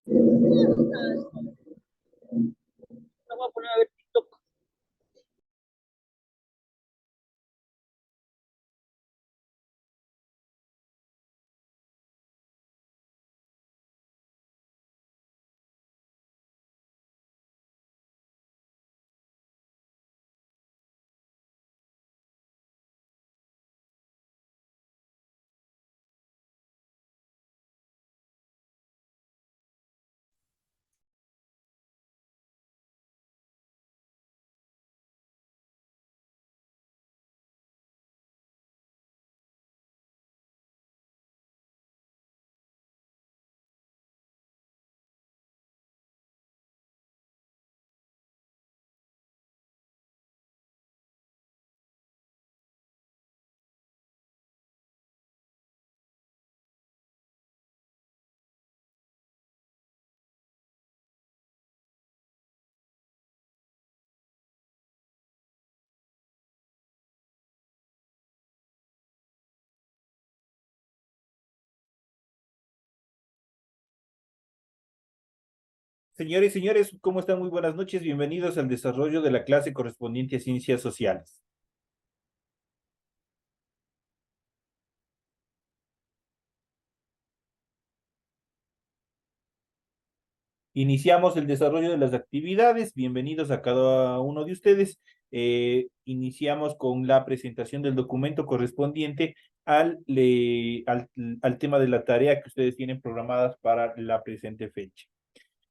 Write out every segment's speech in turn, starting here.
Vamos a poner a ver TikTok. Señores y señores, ¿cómo están? Muy buenas noches. Bienvenidos al desarrollo de la clase correspondiente a Ciencias Sociales. Iniciamos el desarrollo de las actividades. Bienvenidos a cada uno de ustedes. Iniciamos con la presentación del documento correspondiente al tema de la tarea que ustedes tienen programadas para la presente fecha.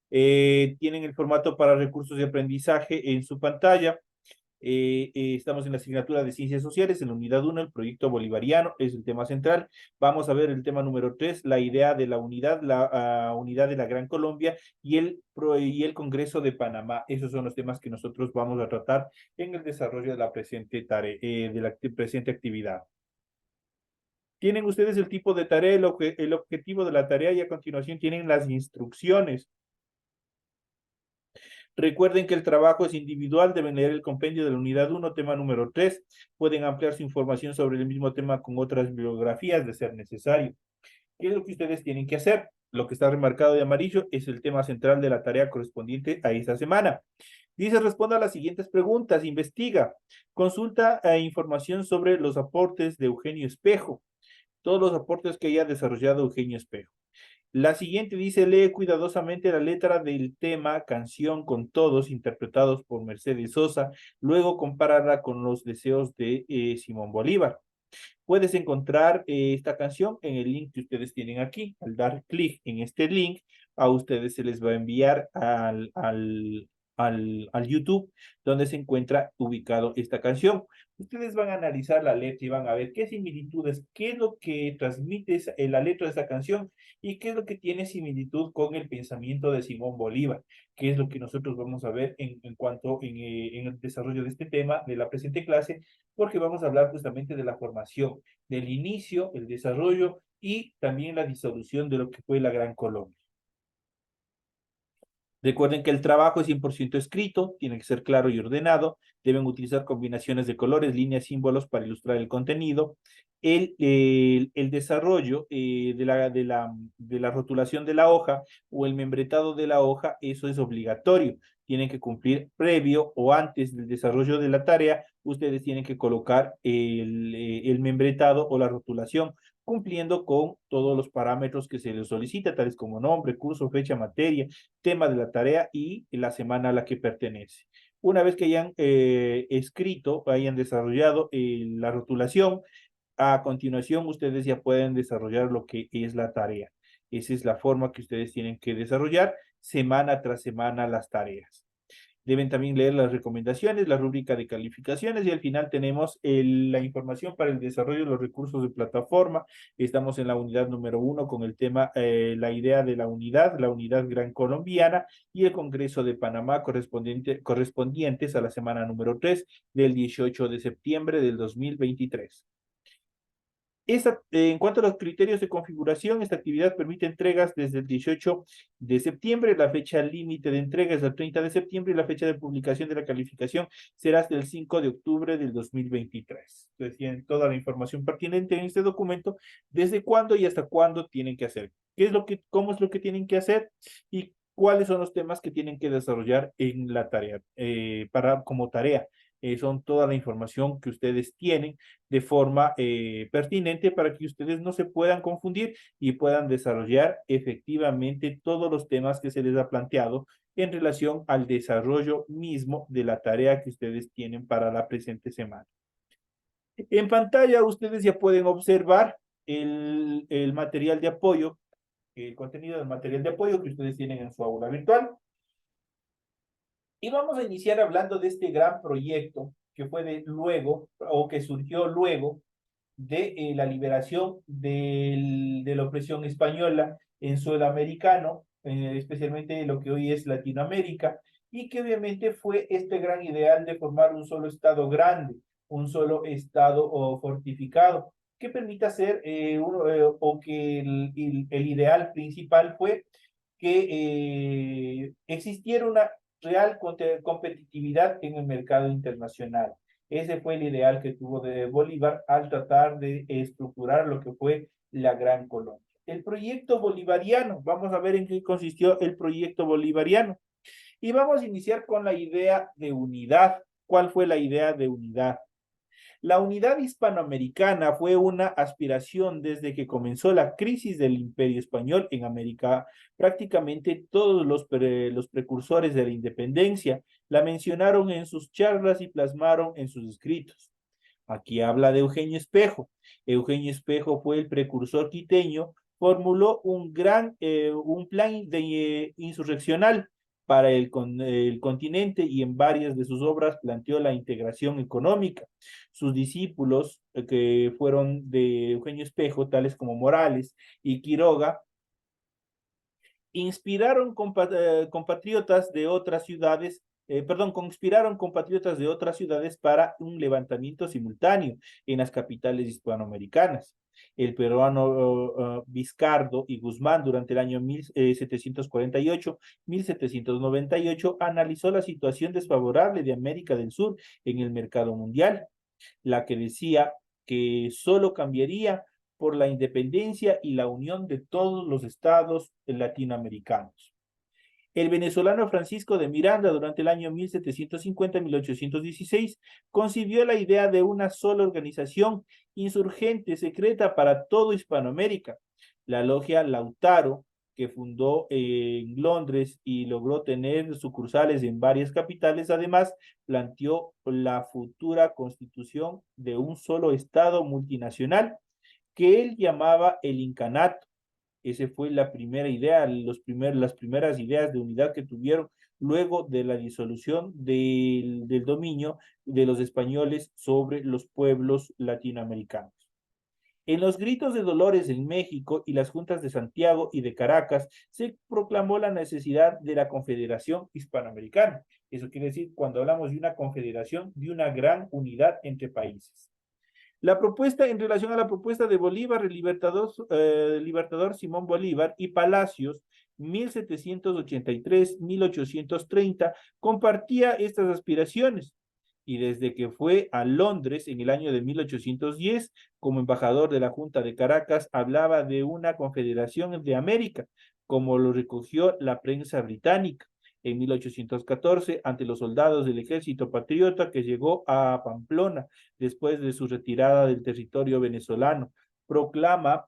Tienen el formato para recursos de aprendizaje en su pantalla. Estamos en la asignatura de Ciencias Sociales, en la unidad 1, el proyecto bolivariano es el tema central. Vamos a ver el tema número 3, la idea de la unidad, la unidad de la Gran Colombia y el Congreso de Panamá. Esos son los temas que nosotros vamos a tratar en el desarrollo de la presente tarea, de la presente actividad. Tienen ustedes el tipo de tarea, el objetivo de la tarea y a continuación tienen las instrucciones. Recuerden que el trabajo es individual, deben leer el compendio de la unidad 1, tema número 3. Pueden ampliar su información sobre el mismo tema con otras bibliografías de ser necesario. ¿Qué es lo que ustedes tienen que hacer? Lo que está remarcado de amarillo es el tema central de la tarea correspondiente a esta semana. Dice, responda a las siguientes preguntas, investiga, consulta información sobre los aportes de Eugenio Espejo, todos los aportes que haya desarrollado Eugenio Espejo. La siguiente dice, lee cuidadosamente la letra del tema Canción con Todos, interpretados por Mercedes Sosa, luego compárala con los deseos de Simón Bolívar. Puedes encontrar esta canción en el link que ustedes tienen aquí. Al dar clic en este link, a ustedes se les va a enviar al YouTube, donde se encuentra ubicado esta canción. Ustedes van a analizar la letra y van a ver qué similitudes, qué es lo que transmite la letra de esta canción y qué es lo que tiene similitud con el pensamiento de Simón Bolívar, qué es lo que nosotros vamos a ver en el desarrollo de este tema de la presente clase, porque vamos a hablar justamente de la formación, del inicio, el desarrollo y también la disolución de lo que fue la Gran Colombia. Recuerden que el trabajo es 100% escrito, tiene que ser claro y ordenado, deben utilizar combinaciones de colores, líneas, símbolos para ilustrar el contenido. El desarrollo de la rotulación de la hoja o el membretado de la hoja, eso es obligatorio. Tienen que cumplir previo o antes del desarrollo de la tarea, ustedes tienen que colocar el membretado o la rotulación cumpliendo con todos los parámetros que se les solicita, tales como nombre, curso, fecha, materia, tema de la tarea y la semana a la que pertenece. Una vez que hayan escrito, hayan desarrollado la rotulación, a continuación ustedes ya pueden desarrollar lo que es la tarea. Esa es la forma que ustedes tienen que desarrollar semana tras semana las tareas. Deben también leer las recomendaciones, la rúbrica de calificaciones y al final tenemos la información para el desarrollo de los recursos de plataforma. Estamos en la unidad número 1 con el tema la idea de la unidad gran colombiana y el Congreso de Panamá correspondientes a la semana número 3 del 18 de septiembre del 2023. En cuanto a los criterios de configuración, esta actividad permite entregas desde el 18 de septiembre, la fecha límite de entrega es el 30 de septiembre y la fecha de publicación de la calificación será hasta el 5 de octubre del 2023. Entonces tienen toda la información pertinente en este documento, desde cuándo y hasta cuándo tienen que hacer, cómo es lo que tienen que hacer y cuáles son los temas que tienen que desarrollar en la tarea, como tarea. Son toda la información que ustedes tienen de forma pertinente para que ustedes no se puedan confundir y puedan desarrollar efectivamente todos los temas que se les ha planteado en relación al desarrollo mismo de la tarea que ustedes tienen para la presente semana. En pantalla ustedes ya pueden observar el material de apoyo, el contenido del material de apoyo que ustedes tienen en su aula virtual. Y vamos a iniciar hablando de este gran proyecto que fue de luego, o que surgió luego de la liberación de la opresión española en sudamericano, especialmente lo que hoy es Latinoamérica, y que obviamente fue este gran ideal de formar un solo Estado grande, un solo Estado fortificado, que permita ser, o que el ideal principal fue que existiera una real competitividad en el mercado internacional. Ese fue el ideal que tuvo de Bolívar al tratar de estructurar lo que fue la Gran Colombia. El proyecto bolivariano, vamos a ver en qué consistió el proyecto bolivariano. Y vamos a iniciar con la idea de unidad. ¿Cuál fue la idea de unidad? La unidad hispanoamericana fue una aspiración desde que comenzó la crisis del Imperio Español en América. Prácticamente todos los precursores de la independencia la mencionaron en sus charlas y plasmaron en sus escritos. Aquí habla de Eugenio Espejo. Eugenio Espejo fue el precursor quiteño, formuló un plan insurreccional para el continente y en varias de sus obras planteó la integración económica. Sus discípulos, que fueron de Eugenio Espejo, tales como Morales y Quiroga, inspiraron compatriotas de otras ciudades, conspiraron compatriotas de otras ciudades para un levantamiento simultáneo en las capitales hispanoamericanas. El peruano Vizcardo y Guzmán durante el año 1748-1798 analizó la situación desfavorable de América del Sur en el mercado mundial, la que decía que solo cambiaría por la independencia y la unión de todos los estados latinoamericanos. El venezolano Francisco de Miranda, durante el año 1750-1816, concibió la idea de una sola organización insurgente secreta para todo Hispanoamérica, la logia Lautaro, que fundó en Londres y logró tener sucursales en varias capitales. Además, planteó la futura constitución de un solo Estado multinacional que él llamaba el incanato. Esa fue la primera idea, las primeras ideas de unidad que tuvieron luego de la disolución del dominio de los españoles sobre los pueblos latinoamericanos. En los gritos de Dolores en México y las juntas de Santiago y de Caracas se proclamó la necesidad de la Confederación Hispanoamericana. Eso quiere decir, cuando hablamos de una confederación, de una gran unidad entre países. La propuesta, en relación a la propuesta de Bolívar, el libertador Simón Bolívar y Palacios, 1783-1830, compartía estas aspiraciones. Y desde que fue a Londres en el año de 1810, como embajador de la Junta de Caracas, hablaba de una confederación de América, como lo recogió la prensa británica en 1814 ante los soldados del ejército patriota que llegó a Pamplona después de su retirada del territorio venezolano. Proclama: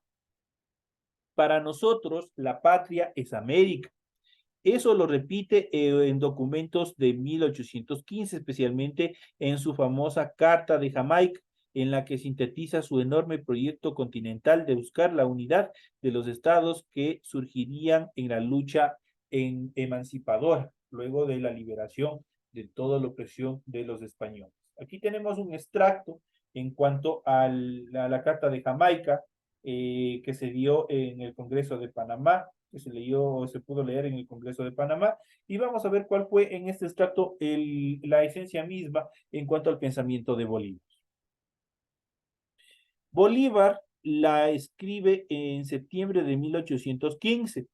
para nosotros la patria es América. Eso lo repite en documentos de 1815, especialmente en su famosa Carta de Jamaica, en la que sintetiza su enorme proyecto continental de buscar la unidad de los estados que surgirían en la lucha emancipadora, luego de la liberación de toda la opresión de los españoles. Aquí tenemos un extracto en cuanto a la Carta de Jamaica, que se dio en el Congreso de Panamá, que se pudo leer en el Congreso de Panamá, y vamos a ver cuál fue en este extracto la esencia misma en cuanto al pensamiento de Bolívar. Bolívar la escribe en septiembre de 1815,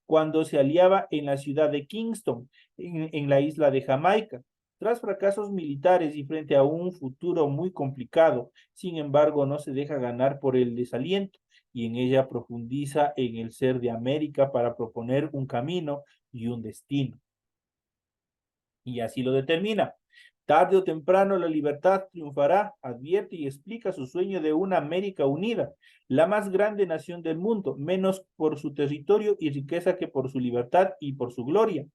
cuando se aliaba en la ciudad de Kingston, en la isla de Jamaica. Tras fracasos militares y frente a un futuro muy complicado, sin embargo, no se deja ganar por el desaliento y en ella profundiza en el ser de América para proponer un camino y un destino. Y así lo determina. Tarde o temprano la libertad triunfará, advierte y explica su sueño de una América unida, la más grande nación del mundo, menos por su territorio y riqueza que por su libertad y por su gloria.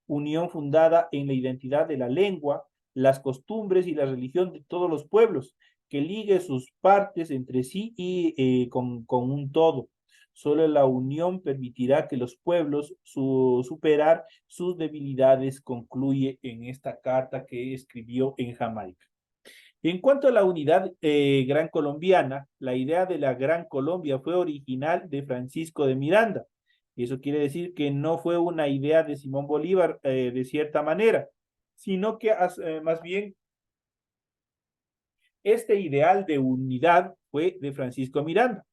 Unión fundada en la identidad de la lengua, las costumbres y la religión de todos los pueblos, que ligue sus partes entre sí y con un todo. Solo la unión permitirá que los pueblos superar sus debilidades, concluye en esta carta que escribió en Jamaica. En cuanto a la unidad gran colombiana, la idea de la Gran Colombia fue original de Francisco de Miranda. Eso quiere decir que no fue una idea de Simón Bolívar de cierta manera, sino que más bien este ideal de unidad fue de Francisco Miranda.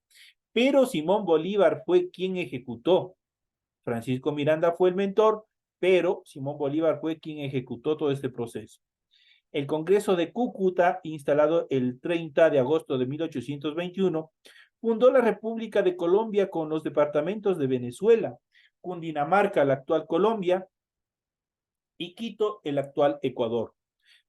Pero Simón Bolívar fue quien ejecutó. Francisco Miranda fue el mentor, pero Simón Bolívar fue quien ejecutó todo este proceso. El Congreso de Cúcuta, instalado el 30 de agosto de 1821, fundó la República de Colombia con los departamentos de Venezuela, Cundinamarca, la actual Colombia, y Quito, el actual Ecuador.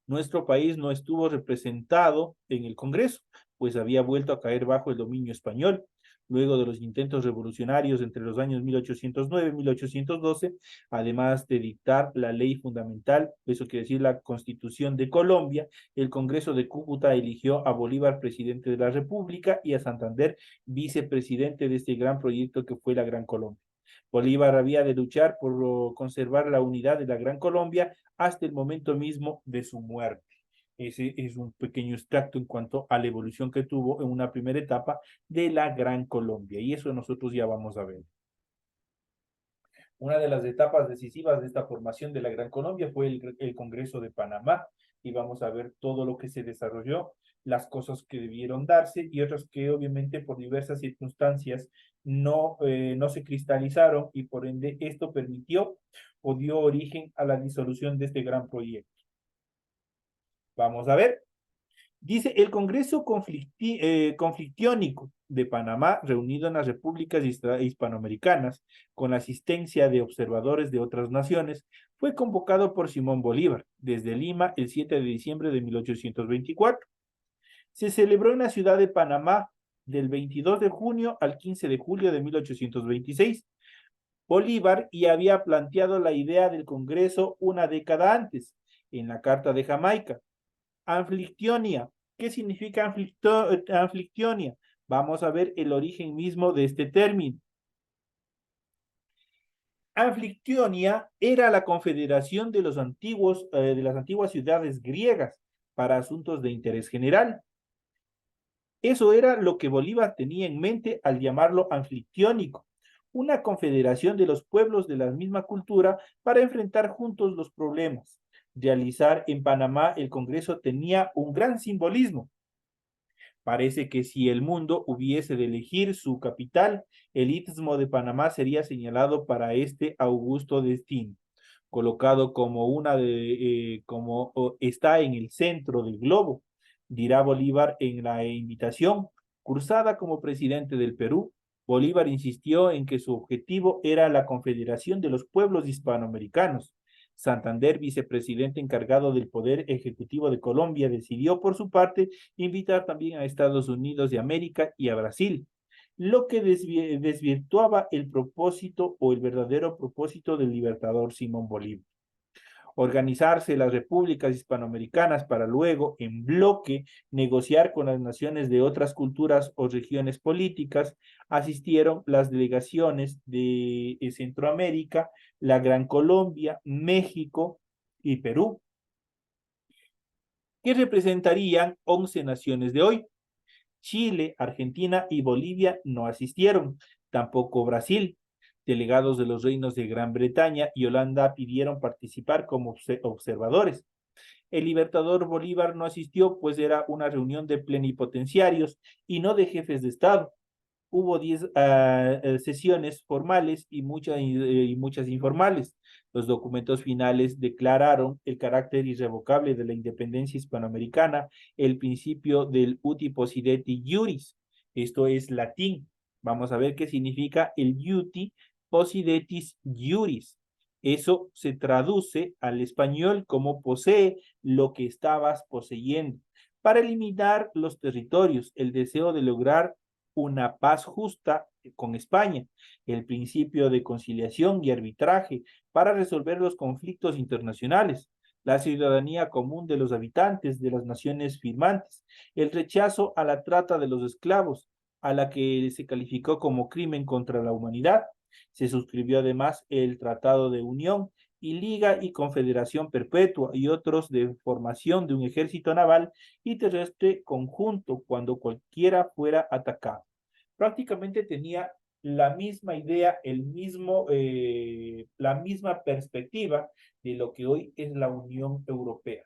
Nuestro país no estuvo representado en el Congreso, pues había vuelto a caer bajo el dominio español. Luego de los intentos revolucionarios entre los años 1809 y 1812, además de dictar la ley fundamental, eso quiere decir la Constitución de Colombia, el Congreso de Cúcuta eligió a Bolívar presidente de la República y a Santander vicepresidente de este gran proyecto que fue la Gran Colombia. Bolívar había de luchar por conservar la unidad de la Gran Colombia hasta el momento mismo de su muerte. Ese es un pequeño extracto en cuanto a la evolución que tuvo en una primera etapa de la Gran Colombia, y eso nosotros ya vamos a ver. Una de las etapas decisivas de esta formación de la Gran Colombia fue el Congreso de Panamá, y vamos a ver todo lo que se desarrolló, las cosas que debieron darse y otras que obviamente por diversas circunstancias no se cristalizaron, y por ende esto permitió o dio origen a la disolución de este gran proyecto. Vamos a ver. Dice, el Congreso Conflictiónico de Panamá, reunido en las repúblicas hispanoamericanas, con la asistencia de observadores de otras naciones, fue convocado por Simón Bolívar desde Lima el 7 de diciembre de 1824. Se celebró en la ciudad de Panamá del 22 de junio al 15 de julio de 1826. Bolívar ya había planteado la idea del Congreso una década antes, en la Carta de Jamaica. Anflictionia. ¿Qué significa anflictionia? Vamos a ver el origen mismo de este término. Anflictionia era la confederación de las antiguas ciudades griegas para asuntos de interés general. Eso era lo que Bolívar tenía en mente al llamarlo anflictiónico, una confederación de los pueblos de la misma cultura para enfrentar juntos los problemas. Realizar en Panamá el Congreso tenía un gran simbolismo. Parece que si el mundo hubiese de elegir su capital, el istmo de Panamá sería señalado para este augusto destino, colocado como está en el centro del globo, dirá Bolívar en la invitación. Cursada como presidente del Perú, Bolívar insistió en que su objetivo era la confederación de los pueblos hispanoamericanos. Santander, vicepresidente encargado del Poder Ejecutivo de Colombia, decidió por su parte invitar también a Estados Unidos de América y a Brasil, lo que desvirtuaba el propósito o el verdadero propósito del libertador Simón Bolívar. Organizarse las repúblicas hispanoamericanas para luego, en bloque, negociar con las naciones de otras culturas o regiones políticas, asistieron las delegaciones de Centroamérica, la Gran Colombia, México y Perú, que representarían 11 naciones de hoy. Chile, Argentina y Bolivia no asistieron, tampoco Brasil. Delegados de los reinos de Gran Bretaña y Holanda pidieron participar como observadores. El libertador Bolívar no asistió, pues era una reunión de plenipotenciarios y no de jefes de Estado. Hubo 10 sesiones formales y muchas informales. Los documentos finales declararon el carácter irrevocable de la independencia hispanoamericana, el principio del uti possidetis iuris. Esto es latín. Vamos a ver qué significa el uti possidetis iuris. Eso se traduce al español como posee lo que estabas poseyendo. Para eliminar los territorios, el deseo de lograr una paz justa con España, el principio de conciliación y arbitraje para resolver los conflictos internacionales, la ciudadanía común de los habitantes de las naciones firmantes, el rechazo a la trata de los esclavos, a la que se calificó como crimen contra la humanidad. Se suscribió además el Tratado de Unión y Liga y Confederación Perpetua y otros de formación de un ejército naval y terrestre conjunto cuando cualquiera fuera atacado. Prácticamente tenía la misma idea, la misma perspectiva de lo que hoy es la Unión Europea.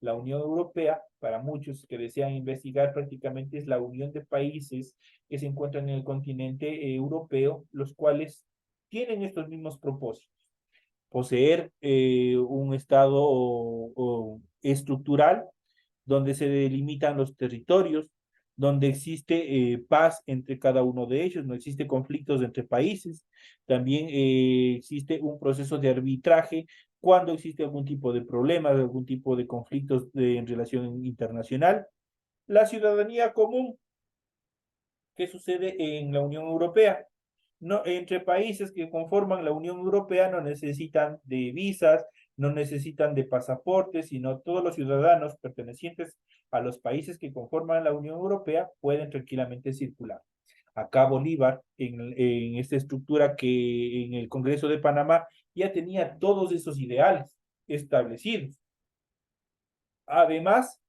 La Unión Europea, para muchos que desean investigar, prácticamente es la unión de países que se encuentran en el continente europeo, los cuales tienen estos mismos propósitos. Poseer un estado estructural donde se delimitan los territorios, donde existe paz entre cada uno de ellos, no existe conflictos entre países, también existe un proceso de arbitraje cuando existe algún tipo de problema, algún tipo de conflictos en relación internacional. La ciudadanía común, ¿qué sucede en la Unión Europea? No, entre países que conforman la Unión Europea no necesitan de visas, no necesitan de pasaportes, sino todos los ciudadanos pertenecientes a los países que conforman la Unión Europea pueden tranquilamente circular. Acá Bolívar, en esta estructura que en el Congreso de Panamá ya tenía todos esos ideales establecidos. Además,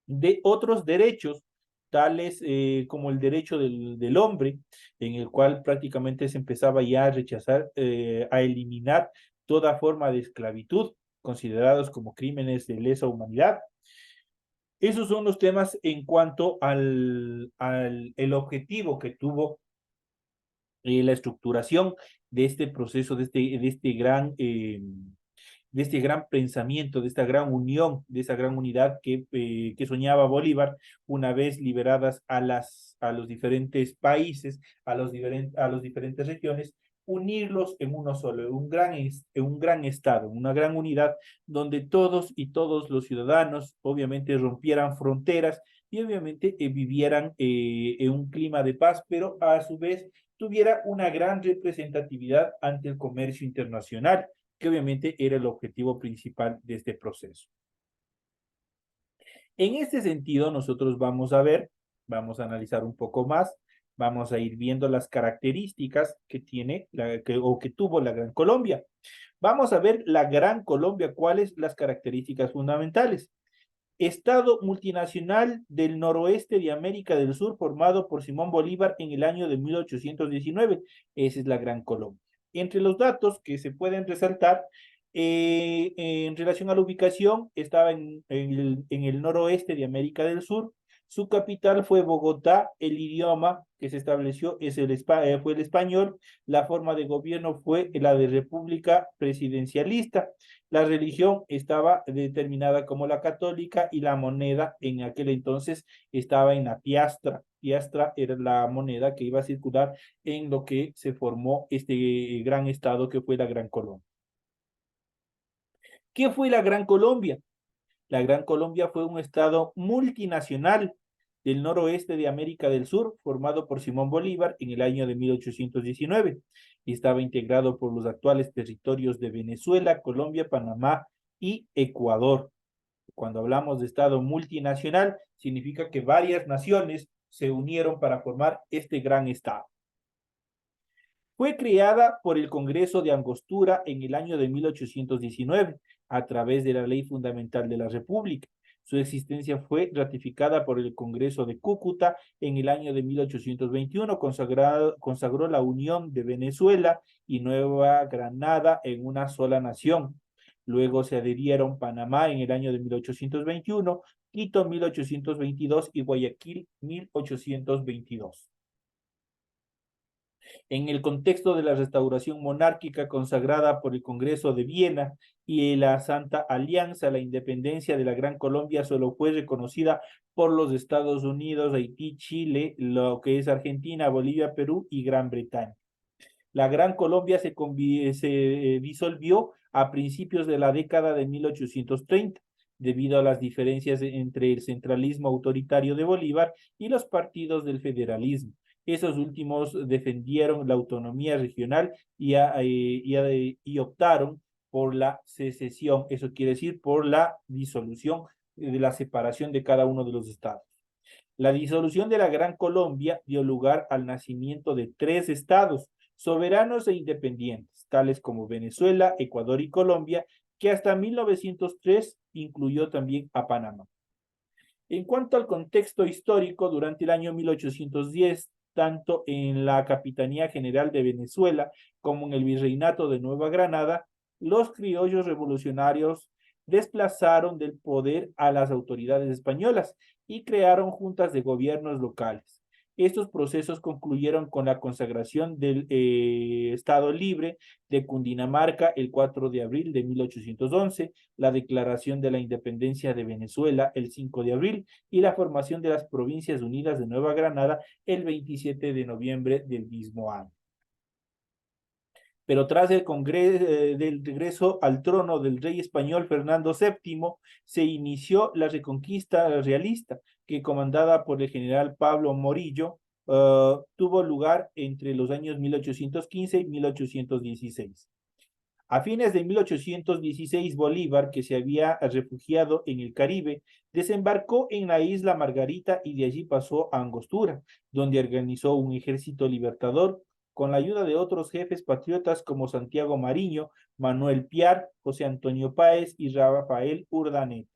de otros derechos, tales como el derecho del hombre, en el cual prácticamente se empezaba ya a rechazar, a eliminar toda forma de esclavitud, considerados como crímenes de lesa humanidad. Esos son los temas en cuanto al el objetivo que tuvo la estructuración de este proceso, de este gran pensamiento, de esta gran unión, de esa gran unidad que soñaba Bolívar una vez liberadas a los diferentes países, a los diferentes regiones, unirlos en uno solo, en un gran estado, una gran unidad donde todos y todos los ciudadanos obviamente rompieran fronteras y obviamente vivieran en un clima de paz, pero a su vez tuviera una gran representatividad ante el comercio internacional, que obviamente era el objetivo principal de este proceso. En este sentido, nosotros vamos a analizar un poco más, vamos a ir viendo las características que tiene o que tuvo la Gran Colombia. Vamos a ver la Gran Colombia, cuáles las características fundamentales. Estado multinacional del noroeste de América del Sur formado por Simón Bolívar en el año de 1819. Esa es la Gran Colombia. Entre los datos que se pueden resaltar, en relación a la ubicación, estaba en el noroeste de América del Sur. Su capital fue Bogotá, el idioma que se estableció fue el español, la forma de gobierno fue la de república presidencialista, la religión estaba determinada como la católica y la moneda en aquel entonces estaba en la piastra. Piastra era la moneda que iba a circular en lo que se formó este gran estado que fue la Gran Colombia. ¿Qué fue la Gran Colombia? La Gran Colombia fue un estado multinacional del noroeste de América del Sur, formado por Simón Bolívar en el año de 1819 y estaba integrado por los actuales territorios de Venezuela, Colombia, Panamá y Ecuador. Cuando hablamos de estado multinacional, significa que varias naciones se unieron para formar este gran estado. Fue creada por el Congreso de Angostura en el año de 1819 a través de la Ley Fundamental de la República. Su existencia fue ratificada por el Congreso de Cúcuta en el año de 1821, consagró la unión de Venezuela y Nueva Granada en una sola nación. Luego se adherieron Panamá en el año de 1821, Quito 1822 y Guayaquil 1822. En el contexto de la restauración monárquica consagrada por el Congreso de Viena y la Santa Alianza, la independencia de la Gran Colombia solo fue reconocida por los Estados Unidos, Haití, Chile, lo que es Argentina, Bolivia, Perú y Gran Bretaña. La Gran Colombia se disolvió a principios de la década de 1830 debido a las diferencias entre el centralismo autoritario de Bolívar y los partidos del federalismo. Esos últimos defendieron la autonomía regional y optaron por la secesión, eso quiere decir por la disolución de la separación de cada uno de los estados. La disolución de la Gran Colombia dio lugar al nacimiento de tres estados soberanos e independientes, tales como Venezuela, Ecuador y Colombia, que hasta 1903 incluyó también a Panamá. En cuanto al contexto histórico, durante el año 1810, tanto en la Capitanía General de Venezuela como en el Virreinato de Nueva Granada, los criollos revolucionarios desplazaron del poder a las autoridades españolas y crearon juntas de gobiernos locales. Estos procesos concluyeron con la consagración del Estado Libre de Cundinamarca el 4 de abril de 1811, la declaración de la independencia de Venezuela el 5 de abril y la formación de las Provincias Unidas de Nueva Granada el 27 de noviembre del mismo año. Pero tras el del regreso al trono del rey español Fernando VII, se inició la reconquista realista, que comandada por el general Pablo Morillo, tuvo lugar entre los años 1815 y 1816. A fines de 1816, Bolívar, que se había refugiado en el Caribe, desembarcó en la isla Margarita y de allí pasó a Angostura, donde organizó un ejército libertador con la ayuda de otros jefes patriotas como Santiago Mariño, Manuel Piar, José Antonio Páez y Rafael Urdaneta.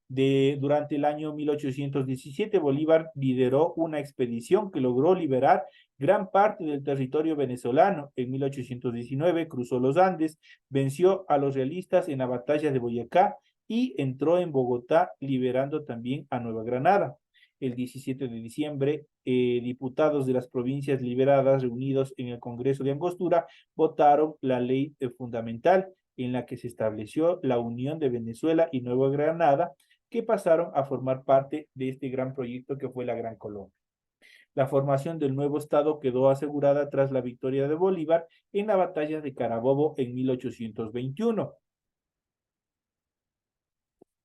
Durante el año 1817, Bolívar lideró una expedición que logró liberar gran parte del territorio venezolano. En 1819 cruzó los Andes, venció a los realistas en la batalla de Boyacá y entró en Bogotá, liberando también a Nueva Granada. El 17 de diciembre, diputados de las provincias liberadas reunidos en el Congreso de Angostura votaron la ley fundamental en la que se estableció la unión de Venezuela y Nueva Granada, que pasaron a formar parte de este gran proyecto que fue la Gran Colombia. La formación del nuevo Estado quedó asegurada tras la victoria de Bolívar en la batalla de Carabobo en 1821.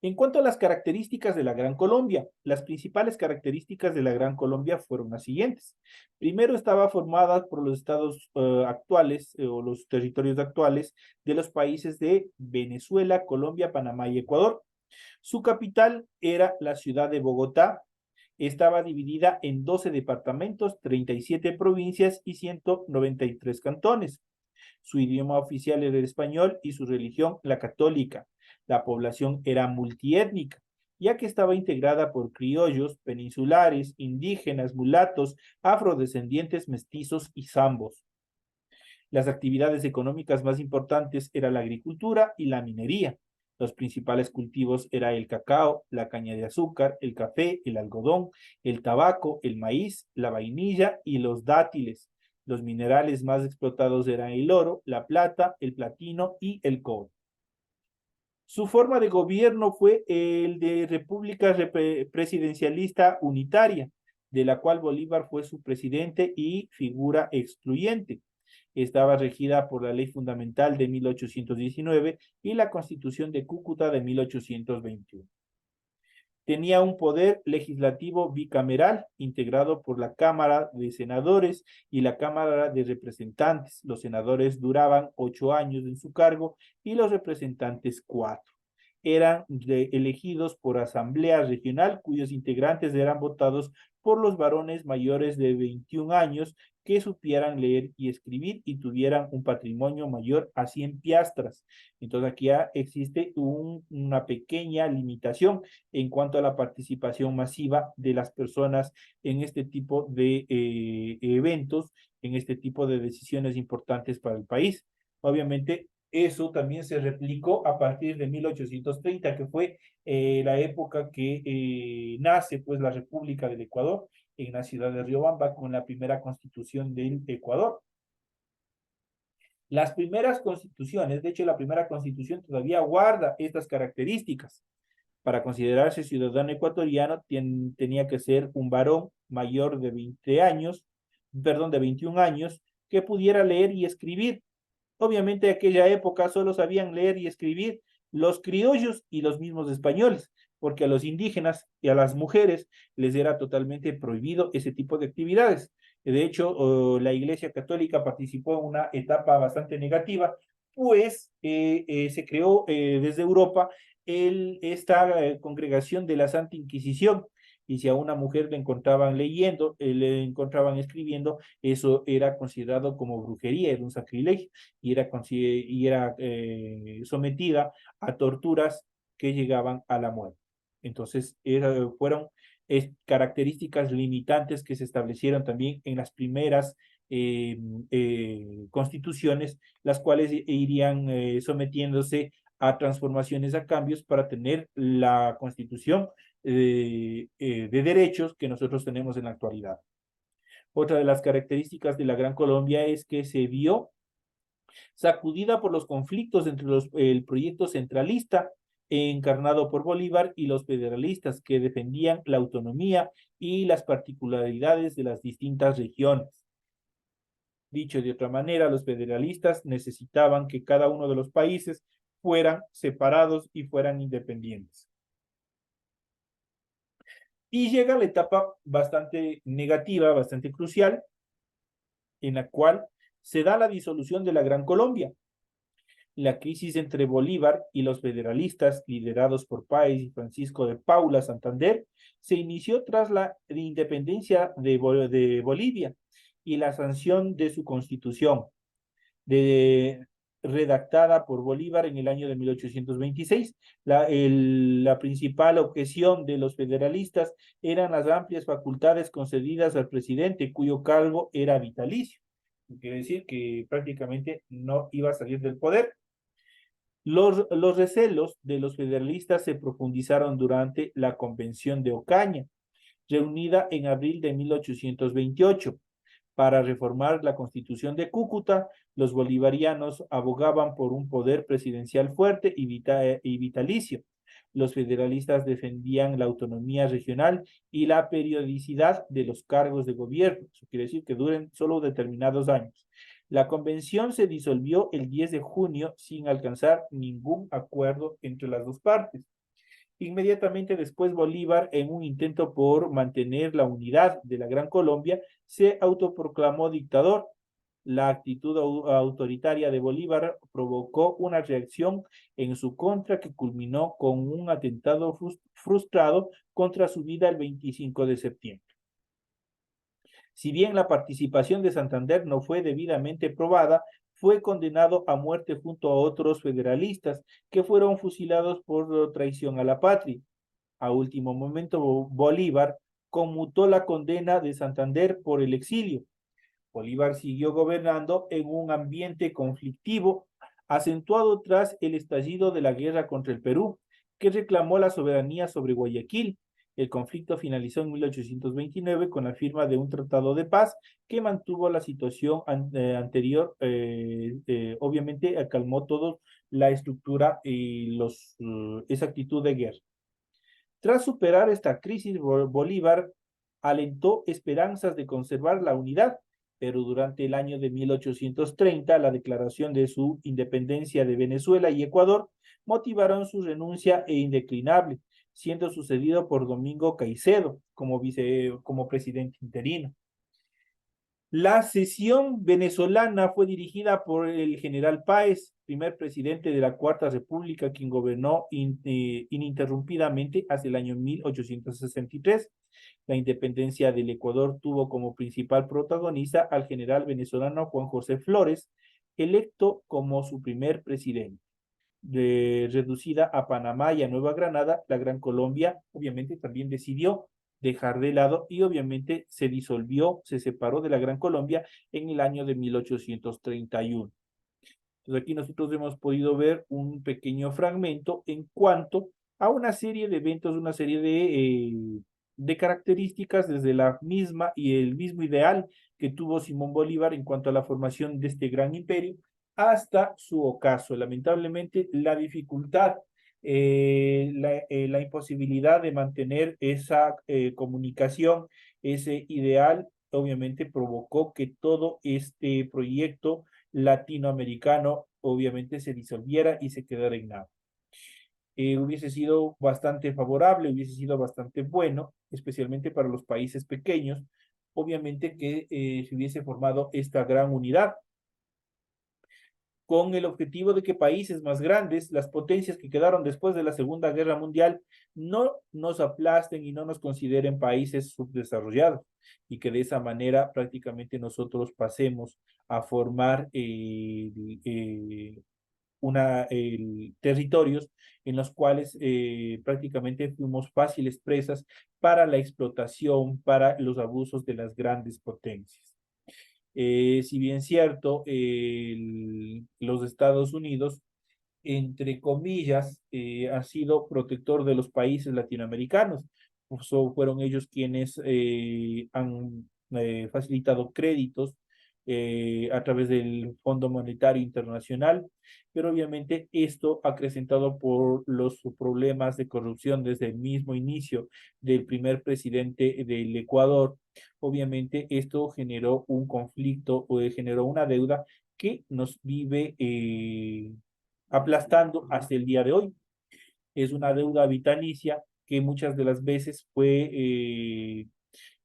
En cuanto a las características de la Gran Colombia, las principales características de la Gran Colombia fueron las siguientes. Primero, estaba formada por los estados actuales o los territorios actuales de los países de Venezuela, Colombia, Panamá y Ecuador. Su capital era la ciudad de Bogotá. Estaba dividida en 12 departamentos, 37 provincias y 193 cantones. Su idioma oficial era el español y su religión la católica. La población era multiétnica, ya que estaba integrada por criollos, peninsulares, indígenas, mulatos, afrodescendientes, mestizos y zambos. Las actividades económicas más importantes eran la agricultura y la minería. Los principales cultivos eran el cacao, la caña de azúcar, el café, el algodón, el tabaco, el maíz, la vainilla y los dátiles. Los minerales más explotados eran el oro, la plata, el platino y el cobre. Su forma de gobierno fue el de república presidencialista unitaria, de la cual Bolívar fue su presidente y figura excluyente. Estaba regida por la Ley Fundamental de 1819 y la Constitución de Cúcuta de 1821. Tenía un poder legislativo bicameral integrado por la Cámara de Senadores y la Cámara de Representantes. Los senadores duraban 8 años en su cargo y los representantes 4. Eran elegidos por asamblea regional cuyos integrantes eran votados por los varones mayores de 21 años que supieran leer y escribir y tuvieran un patrimonio mayor a 100 piastras. Entonces aquí ya existe una pequeña limitación en cuanto a la participación masiva de las personas en este tipo de eventos, en este tipo de decisiones importantes para el país. Obviamente, Eso también se replicó a partir de 1830, que fue la época que nace pues la República del Ecuador en la ciudad de Riobamba con la primera constitución del Ecuador. Las primeras constituciones, de hecho la primera constitución todavía guarda estas características. Para considerarse ciudadano ecuatoriano tenía que ser un varón mayor de 20 años, perdón, de 21 años, que pudiera leer y escribir. Obviamente en aquella época solo sabían leer y escribir los criollos y los mismos españoles, porque a los indígenas y a las mujeres les era totalmente prohibido ese tipo de actividades. De hecho, la Iglesia Católica participó en una etapa bastante negativa, pues se creó desde Europa esta congregación de la Santa Inquisición, y si a una mujer le encontraban leyendo, le encontraban escribiendo, eso era considerado como brujería, era un sacrilegio, y era sometida a torturas que llegaban a la muerte. Entonces, fueron características limitantes que se establecieron también en las primeras constituciones, las cuales irían sometiéndose a transformaciones, a cambios para tener la constitución de derechos que nosotros tenemos en la actualidad. Otra de las características de la Gran Colombia es que se vio sacudida por los conflictos entre el proyecto centralista encarnado por Bolívar y los federalistas que defendían la autonomía y las particularidades de las distintas regiones. Dicho de otra manera, los federalistas necesitaban que cada uno de los países fueran separados y fueran independientes. Y llega la etapa bastante negativa, bastante crucial, en la cual se da la disolución de la Gran Colombia. La crisis entre Bolívar y los federalistas, liderados por Páez y Francisco de Paula Santander, se inició tras la independencia de Bolivia y la sanción de su constitución, redactada por Bolívar en el año de 1826. La principal objeción de los federalistas eran las amplias facultades concedidas al presidente, cuyo cargo era vitalicio. Quiere decir que prácticamente no iba a salir del poder. Los recelos de los federalistas se profundizaron durante la Convención de Ocaña, reunida en abril de 1828. Para reformar la Constitución de Cúcuta, los bolivarianos abogaban por un poder presidencial fuerte y vitalicio. Los federalistas defendían la autonomía regional y la periodicidad de los cargos de gobierno. Eso quiere decir que duren solo determinados años. La convención se disolvió el 10 de junio sin alcanzar ningún acuerdo entre las dos partes. Inmediatamente después Bolívar, en un intento por mantener la unidad de la Gran Colombia, se autoproclamó dictador. La actitud autoritaria de Bolívar provocó una reacción en su contra que culminó con un atentado frustrado contra su vida el 25 de septiembre. Si bien la participación de Santander no fue debidamente probada, fue condenado a muerte junto a otros federalistas que fueron fusilados por traición a la patria. A último momento, Bolívar conmutó la condena de Santander por el exilio. Bolívar siguió gobernando en un ambiente conflictivo, acentuado tras el estallido de la guerra contra el Perú, que reclamó la soberanía sobre Guayaquil. El conflicto finalizó en 1829 con la firma de un tratado de paz que mantuvo la situación anterior. Obviamente calmó todo la estructura y esa actitud de guerra. Tras superar esta crisis, Bolívar alentó esperanzas de conservar la unidad, pero durante el año de 1830, la declaración de su independencia de Venezuela y Ecuador motivaron su renuncia indeclinable, siendo sucedido por Domingo Caicedo como presidente interino. La sesión venezolana fue dirigida por el general Páez, primer presidente de la Cuarta República, quien gobernó ininterrumpidamente hasta el año 1863. La independencia del Ecuador tuvo como principal protagonista al general venezolano Juan José Flores, electo como su primer presidente. Reducida a Panamá y a Nueva Granada, la Gran Colombia obviamente también decidió dejar de lado y obviamente se disolvió, se separó de la Gran Colombia en el año de 1831. Entonces aquí nosotros hemos podido ver un pequeño fragmento en cuanto a una serie de eventos, una serie de características desde la misma y el mismo ideal que tuvo Simón Bolívar en cuanto a la formación de este gran imperio hasta su ocaso. Lamentablemente, la dificultad, la imposibilidad de mantener esa comunicación, ese ideal, obviamente provocó que todo este proyecto latinoamericano obviamente se disolviera y se quedara en nada. Hubiese sido bastante favorable, hubiese sido bastante bueno, especialmente para los países pequeños, obviamente que se hubiese formado esta gran unidad con el objetivo de que países más grandes, las potencias que quedaron después de la Segunda Guerra Mundial, no nos aplasten y no nos consideren países subdesarrollados y que de esa manera prácticamente nosotros pasemos a formar territorios en los cuales prácticamente fuimos fáciles presas para la explotación, para los abusos de las grandes potencias. Si bien cierto, los Estados Unidos, entre comillas, ha sido protector de los países latinoamericanos. Fueron ellos quienes han facilitado créditos a través del Fondo Monetario Internacional, pero obviamente esto acrecentado por los problemas de corrupción desde el mismo inicio del primer presidente del Ecuador. Obviamente esto generó un conflicto o generó una deuda que nos vive aplastando hasta el día de hoy. Es una deuda vitalicia que muchas de las veces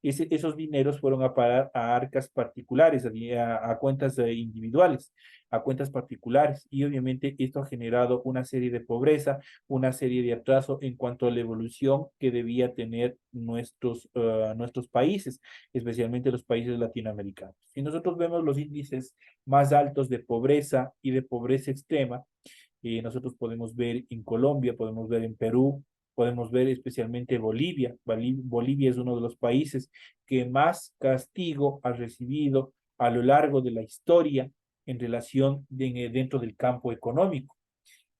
esos dineros fueron a parar a arcas particulares, a cuentas individuales, a cuentas particulares. Y obviamente esto ha generado una serie de pobreza, una serie de atraso en cuanto a la evolución que debía tener nuestros países, especialmente los países latinoamericanos. Si nosotros vemos los índices más altos de pobreza y de pobreza extrema, nosotros podemos ver en Colombia, podemos ver en Perú, podemos ver especialmente Bolivia. Bolivia es uno de los países que más castigo ha recibido a lo largo de la historia en relación dentro del campo económico.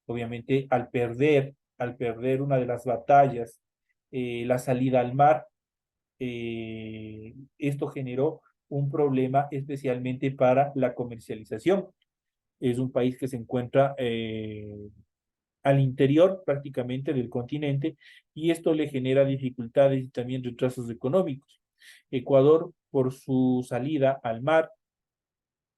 Obviamente, al perder una de las batallas, la salida al mar, esto generó un problema especialmente para la comercialización. Es un país que se encuentra al interior prácticamente del continente y esto le genera dificultades y también retrasos económicos. Ecuador, por su salida al mar,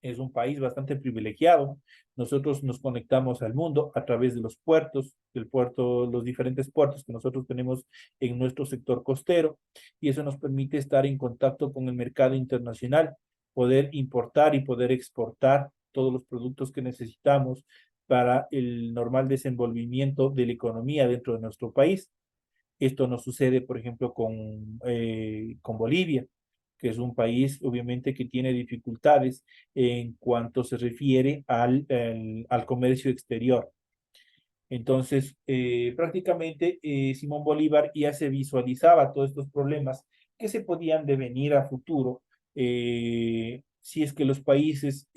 es un país bastante privilegiado. Nosotros nos conectamos al mundo a través de los puertos, los diferentes puertos que nosotros tenemos en nuestro sector costero, y eso nos permite estar en contacto con el mercado internacional, poder importar y poder exportar todos los productos que necesitamos para el normal desenvolvimiento de la economía dentro de nuestro país. Esto no sucede, por ejemplo, con Bolivia, que es un país obviamente que tiene dificultades en cuanto se refiere al comercio exterior. Entonces, prácticamente Simón Bolívar ya se visualizaba todos estos problemas que se podían devenir a futuro si es que los países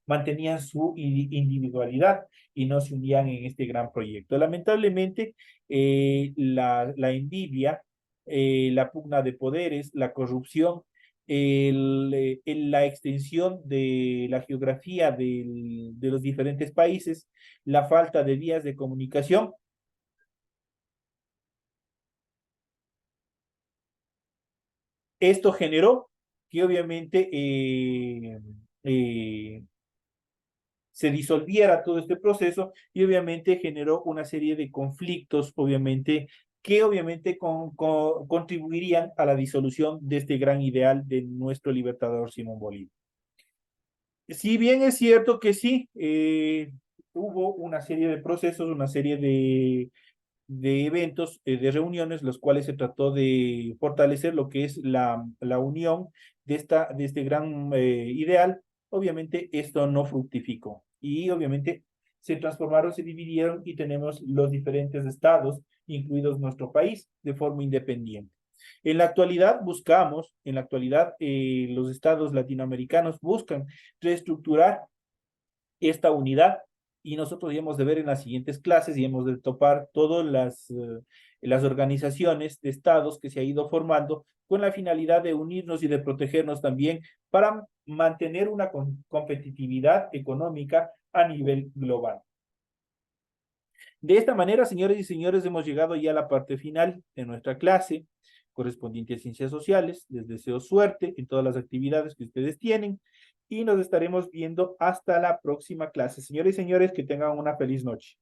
mantenían su individualidad y no se unían en este gran proyecto. Lamentablemente, la envidia, la pugna de poderes, la corrupción, la extensión de la geografía de los diferentes países, la falta de vías de comunicación. Esto generó que obviamente se disolviera todo este proceso y obviamente generó una serie de conflictos, obviamente, que obviamente contribuirían a la disolución de este gran ideal de nuestro libertador Simón Bolívar. Si bien es cierto que sí, hubo una serie de procesos, una serie de eventos, de reuniones, los cuales se trató de fortalecer lo que es la unión de este gran ideal. Obviamente esto no fructificó y obviamente se transformaron, se dividieron y tenemos los diferentes estados, incluidos nuestro país, de forma independiente. En la actualidad los estados latinoamericanos buscan reestructurar esta unidad y nosotros hemos de ver en las siguientes clases y hemos de topar todas las organizaciones de estados que se ha ido formando con la finalidad de unirnos y de protegernos también para mantener una competitividad económica a nivel global. De esta manera, señores y señores, hemos llegado ya a la parte final de nuestra clase correspondiente a ciencias sociales. Les deseo suerte en todas las actividades que ustedes tienen y nos estaremos viendo hasta la próxima clase. Señores y señores, que tengan una feliz noche.